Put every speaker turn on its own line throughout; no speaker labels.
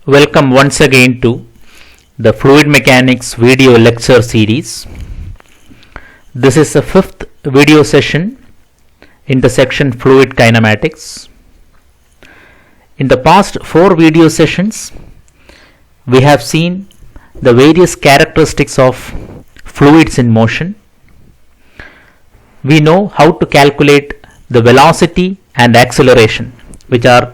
Welcome once again to the Fluid Mechanics video lecture series. This is the fifth video session in the section Fluid Kinematics. In the past four video sessions, we have seen the various characteristics of fluids in motion. We know how to calculate the velocity and acceleration, which are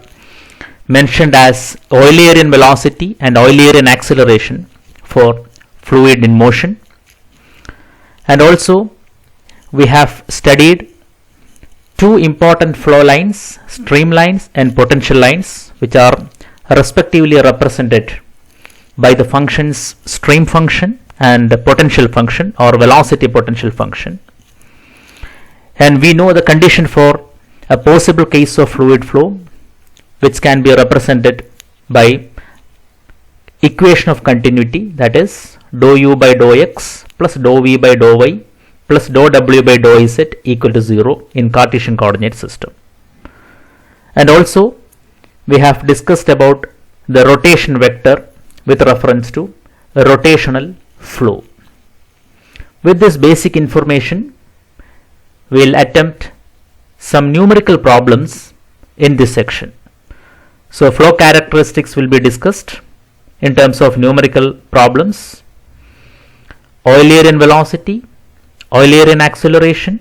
mentioned as Eulerian velocity and Eulerian acceleration for fluid in motion. And also we have studied two important flow lines, streamlines and potential lines, which are respectively represented by the functions stream function and potential function or velocity potential function. And we know the condition for a possible case of fluid flow, which can be represented by equation of continuity, that is dou u by dou x plus dou v by dou y plus dou w by dou z equal to 0 in Cartesian coordinate system. And also we have discussed about the rotation vector with reference to a rotational flow. With this basic information, we will attempt some numerical problems in this section. So flow characteristics will be discussed in terms of numerical problems: Eulerian velocity, Eulerian acceleration,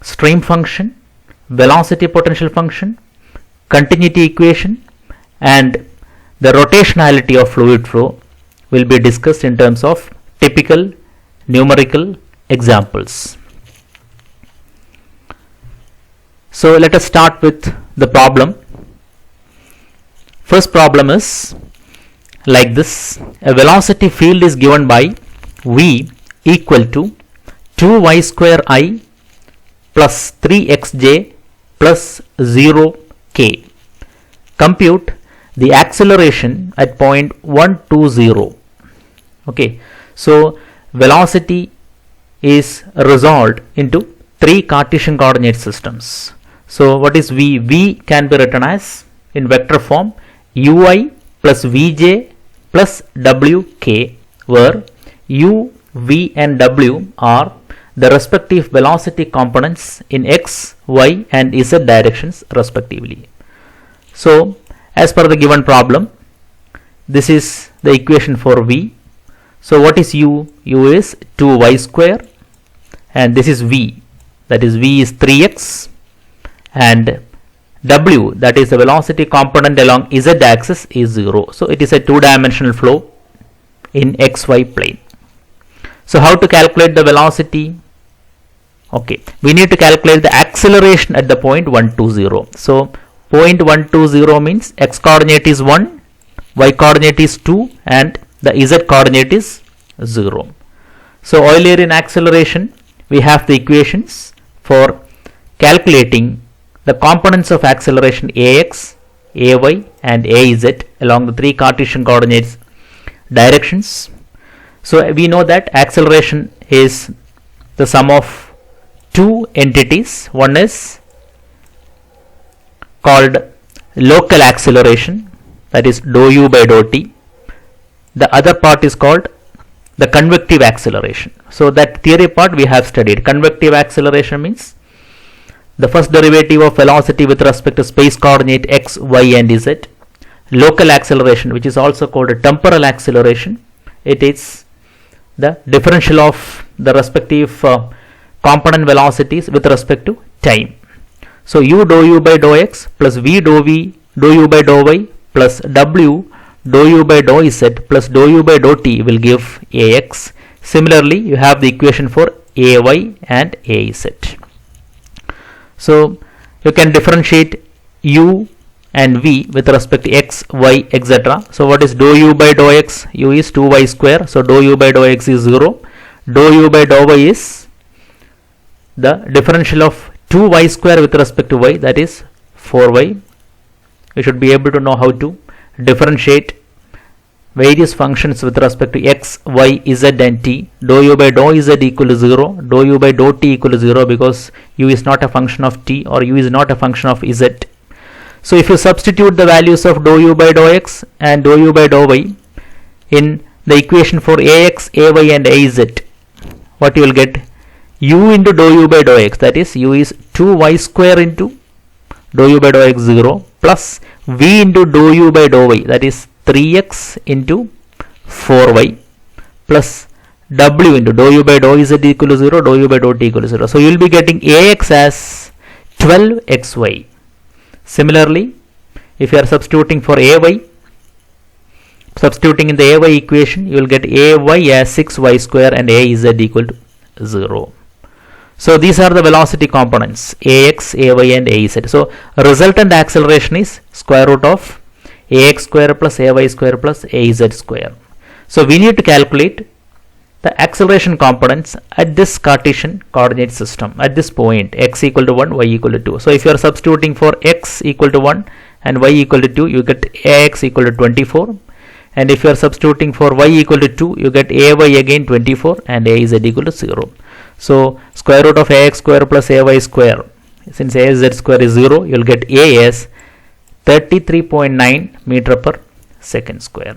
stream function, velocity potential function, continuity equation, and the rotationality of fluid flow will be discussed in terms of typical numerical examples. So let us start with the problem. First problem is like this: a velocity field is given by V equal to 2y square I plus 3xj plus 0k. Compute the acceleration at point 120. Okay, so velocity is resolved into three Cartesian coordinate systems. So what is V? V can be written as in vector form ui plus vj plus wk, where u, v and w are the respective velocity components in x, y and z directions respectively. So as per the given problem, this is the equation for v. So what is u? U is 2y square, and this is v, that is v is 3x, and w, that is the velocity component along z axis, is 0. So it is a two-dimensional flow in xy plane. So how to calculate the velocity? Okay, we need to calculate the acceleration at the point 120. So point 120 means x coordinate is 1, y coordinate is 2 and the z coordinate is 0. So Eulerian acceleration, we have the equations for calculating the components of acceleration ax, ay and az along the three Cartesian coordinates directions. So we know that acceleration is the sum of two entities. One is called local acceleration, that is dou u by dou t. The other part is called the convective acceleration. So that theory part we have studied. Convective acceleration means the first derivative of velocity with respect to space coordinate x, y and z. Local acceleration, which is also called a temporal acceleration, it is the differential of the respective component velocities with respect to time. So u dou u by dou x plus v dou u by dou y plus w dou u by dou z plus dou u by dou t will give ax. Similarly, you have the equation for ay and az. So you can differentiate u and v with respect to x, y, etc. So what is dou u by dou x? U is 2y square, so dou u by dou x is 0. Dou u by dou y is the differential of 2y square with respect to y, that is 4y. You should be able to know how to differentiate various functions with respect to x, y, z and t. Dou u by dou z equal to 0, dou u by dou t equal to 0 because u is not a function of t or u is not a function of z. So if you substitute the values of dou u by dou x and dou u by dou y in the equation for ax, ay and az, what you will get? U into dou u by dou x, that is u is 2y square into dou u by dou x 0 plus v into dou u by dou y, that is 3x into 4y plus w into dou u by dou z equal to 0, dou u by dou t equal to 0. So you will be getting ax as 12xy. Similarly, if you are substituting for ay, substituting in the ay equation, you will get ay as 6y square and az equal to 0. So these are the velocity components ax, ay and az. So resultant acceleration is square root of ax square plus ay square plus az square. So we need to calculate the acceleration components at this Cartesian coordinate system at this point x equal to 1, y equal to 2. So if you are substituting for x equal to 1 and y equal to 2, you get ax equal to 24, and if you are substituting for y equal to 2, you get ay again 24 and az equal to 0. So square root of ax square plus ay square, since az square is 0, you will get a as 33.9 meter per second square.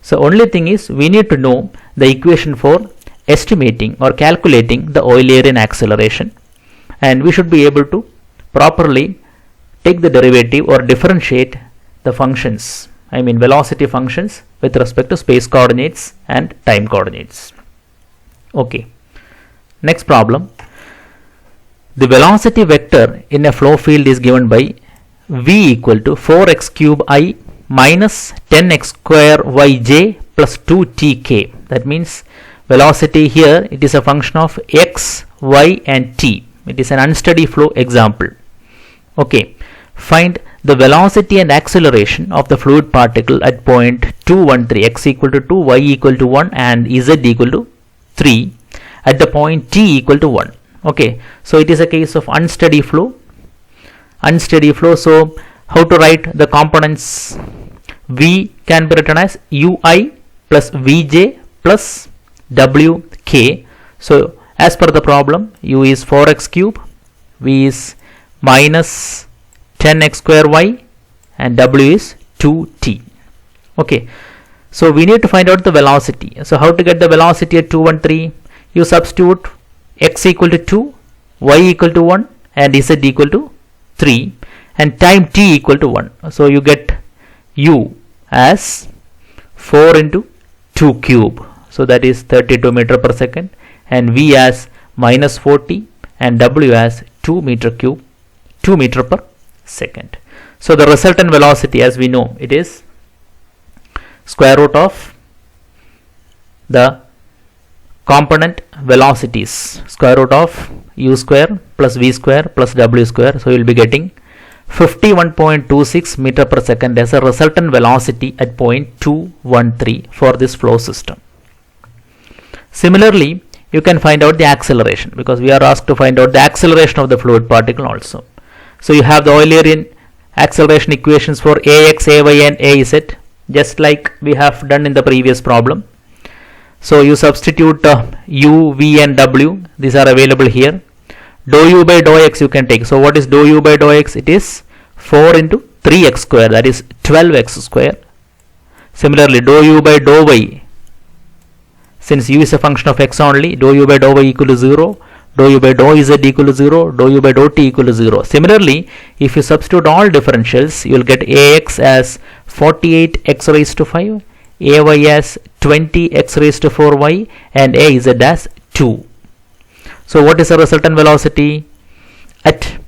So only thing is we need to know the equation for estimating or calculating the Eulerian acceleration, and we should be able to properly take the derivative or differentiate the functions, I mean velocity functions with respect to space coordinates and time coordinates. Okay, next problem. The velocity vector in a flow field is given by v equal to 4x cube I minus 10x square yj plus 2tk. That means velocity here, it is a function of x, y and t. It is an unsteady flow example. Okay, find the velocity and acceleration of the fluid particle at point 213, x equal to 2, y equal to 1 and z equal to 3 at the point t equal to 1. Okay, so it is a case of unsteady flow. So how to write the components? V can be written as ui plus vj plus wk. So as per the problem, u is 4x cube, v is minus 10x square y and w is 2t. Okay, so we need to find out the velocity. So how to get the velocity at 213? You substitute x equal to 2, y equal to 1 and z equal to 3 and time t equal to 1. So you get u as 4 into 2 cube, so that is 32 meter per second, and v as minus 40 and w as 2 meter per second. So the resultant velocity, as we know, it is square root of the component velocities, square root of u square plus v square plus w square. So you will be getting 51.26 meter per second as a resultant velocity at point 213 for this flow system. Similarly, you can find out the acceleration, because we are asked to find out the acceleration of the fluid particle also. So you have the Eulerian acceleration equations for ax, ay and az, just like we have done in the previous problem. So you substitute u, v and w, these are available here. Dou u by dou x you can take. So what is dou u by dou x? It is 4 into 3x square, that is 12x square. Similarly, dou u by dou y, since u is a function of x only, dou u by dou y equal to 0, dou u by dou z equal to 0, dou u by dou t equal to 0. Similarly, if you substitute all differentials, you will get ax as 48x raised to 5, ay as 20x raised to 4y and az as 2. So what is the resultant velocity? At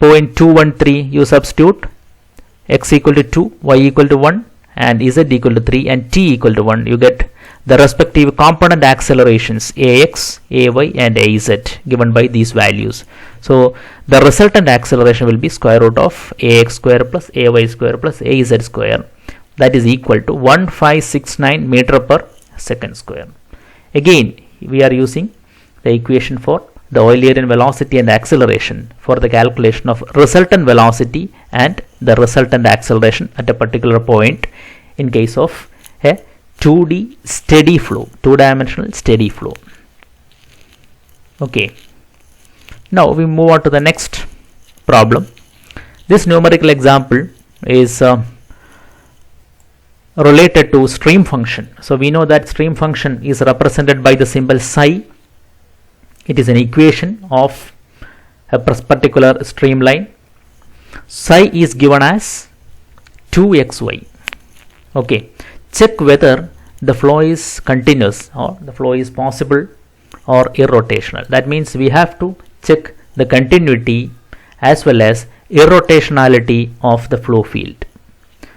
point 213, you substitute x equal to 2, y equal to 1 and z equal to 3 and t equal to 1. You get the respective component accelerations ax, ay and az given by these values. So the resultant acceleration will be square root of ax square plus ay square plus az square, that is equal to 1569 meter per second square. Again, we are using the equation for the Eulerian velocity and acceleration for the calculation of resultant velocity and the resultant acceleration at a particular point in case of a 2D steady flow, two-dimensional steady flow. Okay, now we move on to the next problem. This numerical example is related to stream function. So we know that stream function is represented by the symbol psi. It is an equation of a particular streamline. Psi is given as 2xy. Okay, check whether the flow is continuous or the flow is possible or irrotational. That means we have to check the continuity as well as irrotationality of the flow field.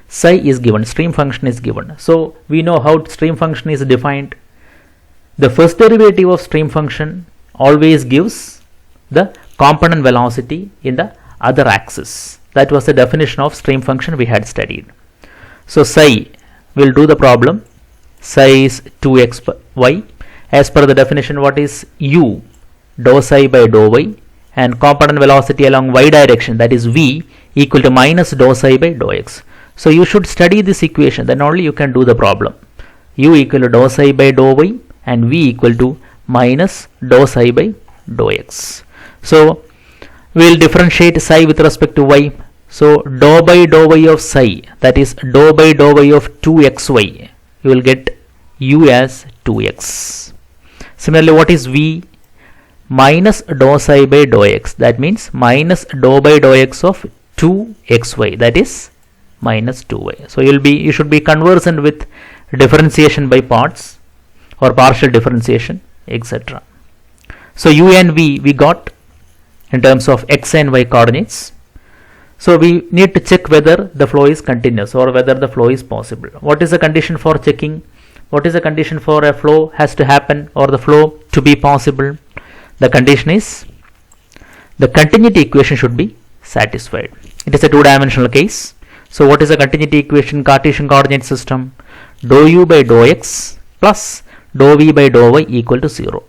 Psi is given, stream function is given. So we know how stream function is defined. The first derivative of stream function always gives the component velocity in the other axis. That was the definition of stream function we had studied. So psi will do the problem. Psi is 2xy. As per the definition, what is u? Dou psi by dou y, and component velocity along y direction, that is v, equal to minus dou psi by dou x. So you should study this equation, then only you can do the problem. U equal to dou psi by dou y and v equal to minus dou psi by dou x. So we will differentiate psi with respect to y. So dou by dou y of psi, that is dou by dou y of 2xy, you will get u as 2x. Similarly, what is v? Minus dou psi by dou x, that means minus dou by dou x of 2xy, that is minus 2y. So you should be conversant with differentiation by parts or partial differentiation, etc. So u and v we got in terms of x and y coordinates. So we need to check whether the flow is continuous or whether the flow is possible. What is the condition for checking? What is the condition for a flow has to happen or the flow to be possible? The condition is the continuity equation should be satisfied. It is a two-dimensional case. So what is the continuity equation? Cartesian coordinate system. Dou u by dou x plus dou v by dou y equal to 0.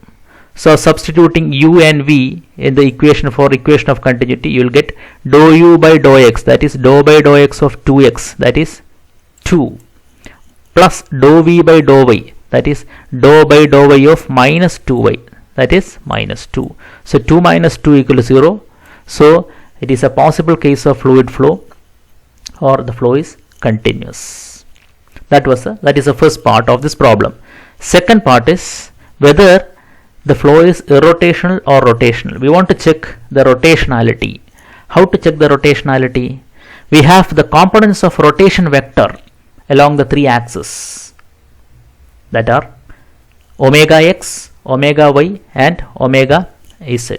So substituting u and v in the equation for equation of continuity, you will get dou u by dou x, that is dou by dou x of 2x, that is 2, plus dou v by dou y, that is dou by dou y of minus 2y, that is minus 2. So 2 minus 2 equal to 0. So it is a possible case of fluid flow or the flow is continuous. That is the first part of this problem. Second part is whether the flow is irrotational or rotational. We want to check the rotationality. How to check the rotationality? We have the components of rotation vector along the three axes, that are omega x, omega y and omega z.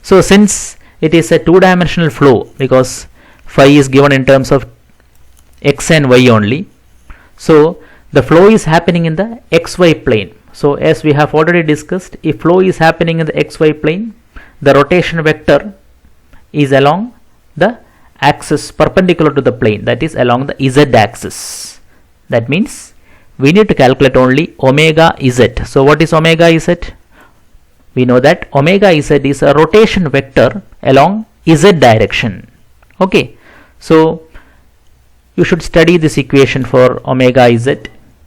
So since it is a two-dimensional flow, because phi is given in terms of x and y only, so the flow is happening in the xy plane. So as we have already discussed, if flow is happening in the xy plane, the rotation vector is along the axis perpendicular to the plane, that is along the z axis. That means we need to calculate only omega z. So what is omega z? We know that omega z is a rotation vector along z direction. Okay, so you should study this equation for omega z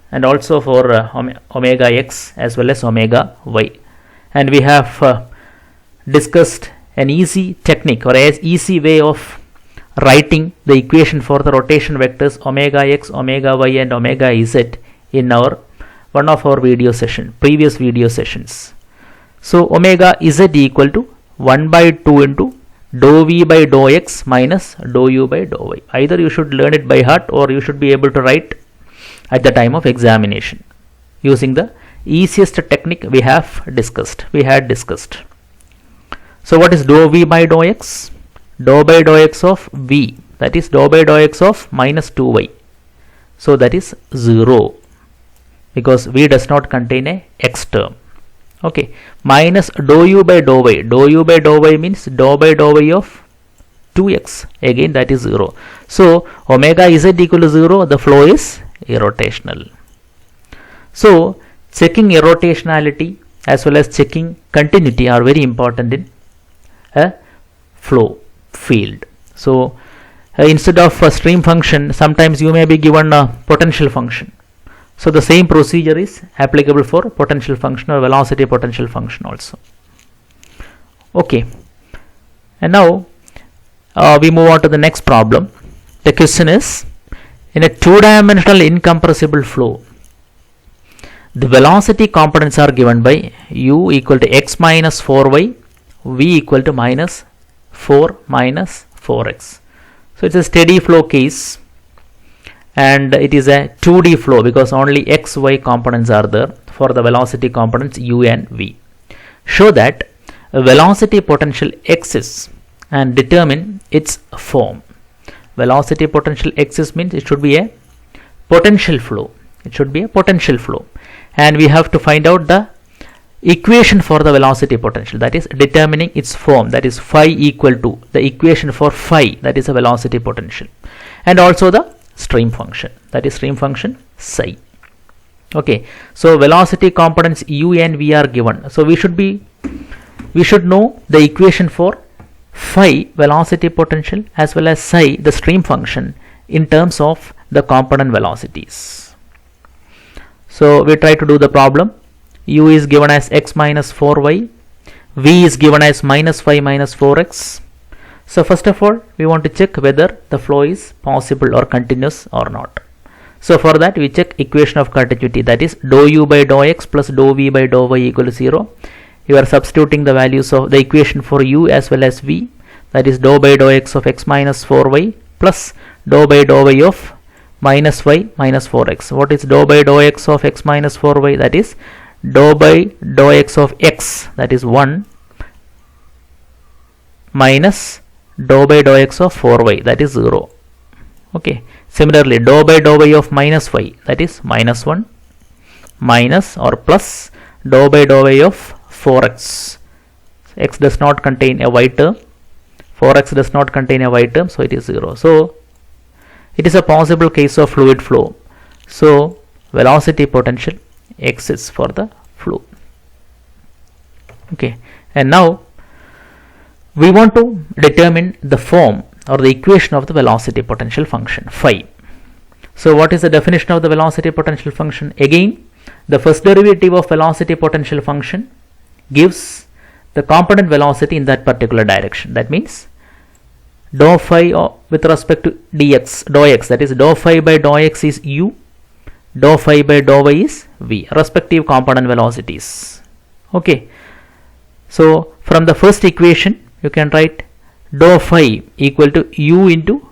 and also for omega x as well as omega y. And we have discussed an easy technique or an easy way of writing the equation for the rotation vectors omega x, omega y and omega z in one of our previous video sessions. So omega z equal to 1 by 2 into dou v by dou x minus dou u by dou y. Either you should learn it by heart or you should be able to write at the time of examination using the easiest technique we had discussed. So what is dou v by dou x? Dou by dou x of v, that is dou by dou x of minus 2y. So that is 0 because v does not contain a x term. Okay, minus dou u by dou y. Dou u by dou y means dou by dou y of 2x. Again that is 0. So omega z equal to 0, the flow is irrotational. So checking irrotationality as well as checking continuity are very important in a flow field. So instead of a stream function, sometimes you may be given a potential function. So the same procedure is applicable for potential function or velocity potential function also. Okay, and now we move on to the next problem. The question is, in a two-dimensional incompressible flow, the velocity components are given by u equal to x minus 4y, v equal to minus 4 minus 4x. So it's a steady flow case, and it is a 2D flow because only x, y components are there for the velocity components u and v. Show that a velocity potential exists and determine its form. Velocity potential exists means it should be a potential flow. It should be a potential flow. And we have to find out the equation for the velocity potential, that is determining its form, that is phi equal to the equation for phi, that is a velocity potential, and also the stream function, that is stream function psi. Okay, so velocity components u and v are given, so we should know the equation for phi, velocity potential, as well as psi, the stream function, in terms of the component velocities. So we try to do the problem. U is given as x minus 4y, v is given as minus 5 minus 4x. So first of all, we want to check whether the flow is possible or continuous or not. So for that, we check equation of continuity, that is dou u by dou x plus dou v by dou y equal to 0. You are substituting the values of the equation for u as well as v, that is dou by dou x of x minus 4y plus dou by dou y of minus y minus 4x. What is dou by dou x of x minus 4y? That is dou by dou x of x, that is 1, minus dou by dou x of 4y, that is 0. Okay. Similarly, dou by dou y of minus y, that is minus 1, minus or plus dou by dou y of 4x. X does not contain a y term, 4x does not contain a y term, so it is 0. So it is a possible case of fluid flow. So velocity potential exists for the flow. Okay, and now we want to determine the form or the equation of the velocity potential function phi. So what is the definition of the velocity potential function? Again, the first derivative of velocity potential function gives the component velocity in that particular direction. That means dou phi with respect to dx, dou x, that is dou phi by dou x is u, dou phi by dou y is v, respective component velocities. Okay, so from the first equation you can write dou phi equal to u into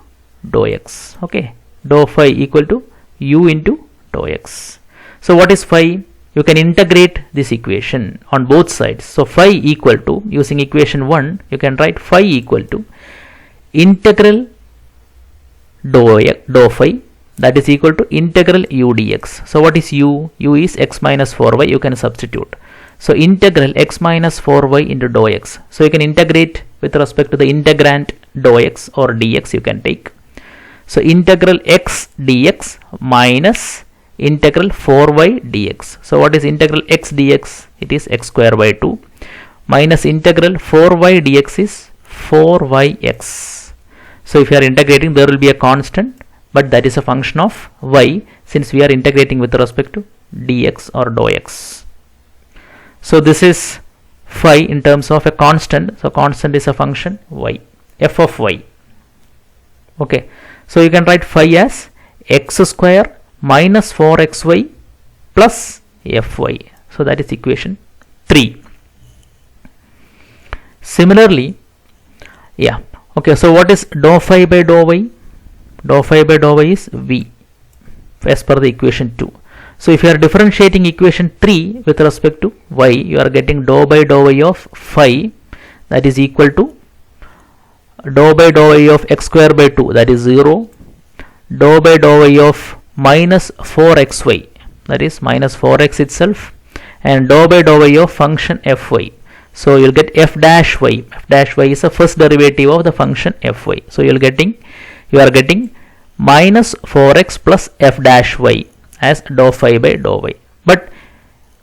dou x. Okay, dou phi equal to u into dou x. So what is phi? You can integrate this equation on both sides. So phi equal to, using equation 1, you can write phi equal to integral dou phi, that is equal to integral u dx. So what is u? U is x minus 4y, you can substitute. So integral x minus 4y into dou x. So you can integrate with respect to the integrand dou x or dx you can take. So integral x dx minus integral 4y dx. So what is integral x dx? It is x square by 2 minus integral 4y dx is 4yx. So if you are integrating, there will be a constant, but that is a function of y, since we are integrating with respect to dx or dou x. So this is phi in terms of a constant. So constant is a function y, f of y. Okay, so you can write phi as x square minus 4xy plus fy. So that is equation 3. Similarly, yeah, okay, so what is dou phi by dou y? Dou phi by dou y is v as per the equation 2. So if you are differentiating equation 3 with respect to y, you are getting dou by dou y of phi, that is equal to dou by dou y of x square by 2, that is 0, dou by dou y of minus 4xy, that is minus 4x itself, and dou by dou y of function fy. So you will get f dash y. F dash y is the first derivative of the function fy. So you are getting minus 4x plus f dash y as dou phi by dou y. But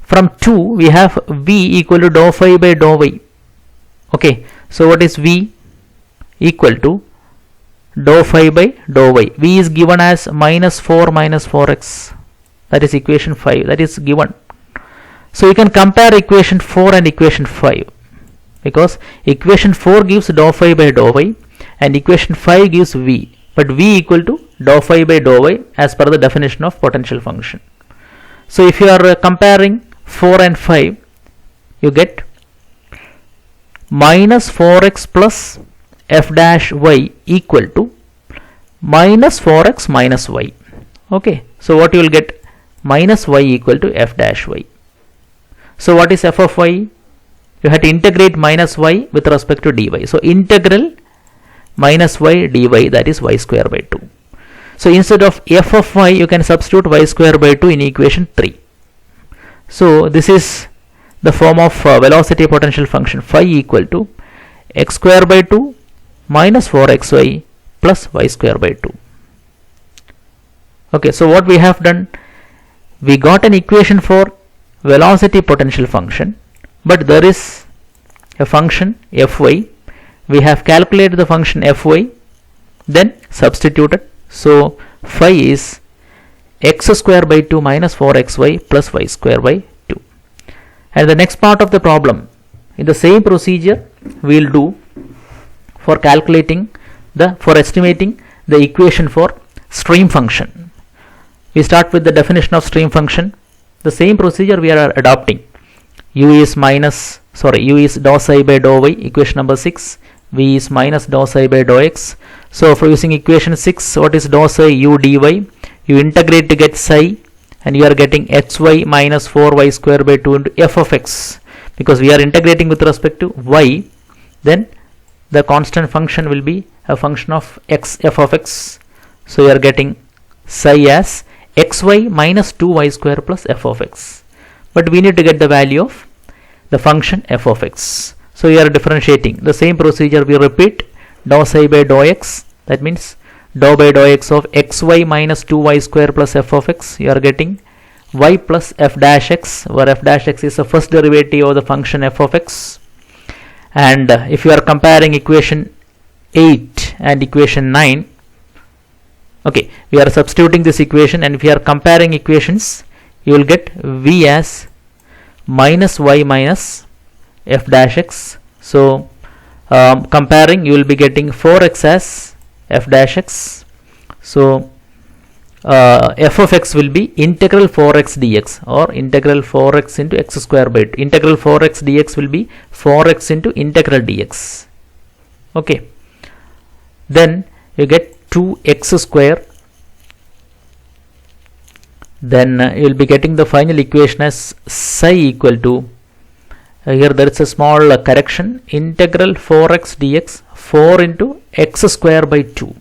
from 2 we have v equal to dou phi by dou y. Okay, so what is v? Equal to dou phi by dou y. V is given as minus 4 minus 4x. That is equation 5. That is given. So you can compare equation 4 and equation 5, because equation 4 gives dou phi by dou y and equation 5 gives V, but V equal to dou phi by dou y as per the definition of potential function. So if you are comparing 4 and 5, you get minus 4x plus f dash y equal to minus 4x minus y. Okay, so what you will get? Minus y equal to f dash y. So what is f of y? You have to integrate minus y with respect to dy. So integral minus y dy, that is y square by 2. So instead of f of y, you can substitute y square by 2 in equation 3. So this is the form of velocity potential function phi equal to x square by 2 minus 4xy plus y square by 2. Okay, so what we have done, we got an equation for velocity potential function, but there is a function fy. We have calculated the function fy, then substituted. So phi is x square by 2 minus 4xy plus y square by 2. And the next part of the problem, in the same procedure we will do for calculating for estimating the equation for stream function. We start with the definition of stream function. The same procedure we are adopting. U is dou psi by dou y, equation number 6. V is minus dou psi by dou x. So for using equation 6, what is dou psi u dy? You integrate to get psi, and you are getting hy minus 4y square by 2 into f of x. Because we are integrating with respect to y, then the constant function will be a function of x, f of x. So you are getting psi as xy minus 2y square plus f of x. But we need to get the value of the function f of x. So you are differentiating. The same procedure we repeat. Dou psi by dou x, that means dou by dou x of xy minus 2y square plus f of x. You are getting y plus f dash x, where f dash x is the first derivative of the function f of x. And if you are comparing equation 8 and equation 9, okay, we are substituting this equation, and if you are comparing equations, you will get v as minus y minus f dash x. So comparing, you will be getting 4x as f dash x. So f of x will be integral 4x dx, or integral 4x into x square by 2. Integral 4x dx will be 4x into integral dx. Okay, then you get 2x square. Then you will be getting the final equation as psi equal to, here there is a small correction, integral 4x dx, 4 into x square by 2.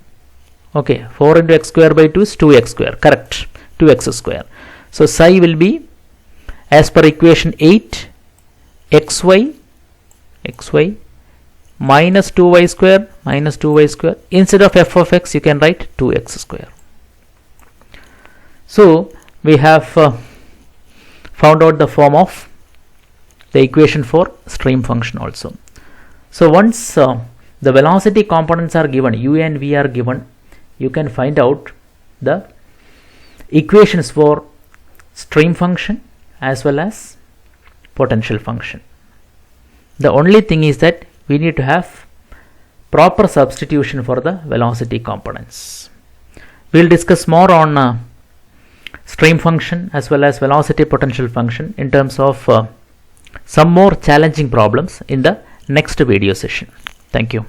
Okay, 4 into x square by 2 is 2x square, correct, 2x square. So psi will be, as per equation 8, xy minus 2y square, instead of f of x you can write 2x square. So we have found out the form of the equation for stream function also. So once the velocity components are given, u and v are given, you can find out the equations for stream function as well as potential function. The only thing is that we need to have proper substitution for the velocity components. We will discuss more on stream function as well as velocity potential function in terms of some more challenging problems in the next video session. Thank you.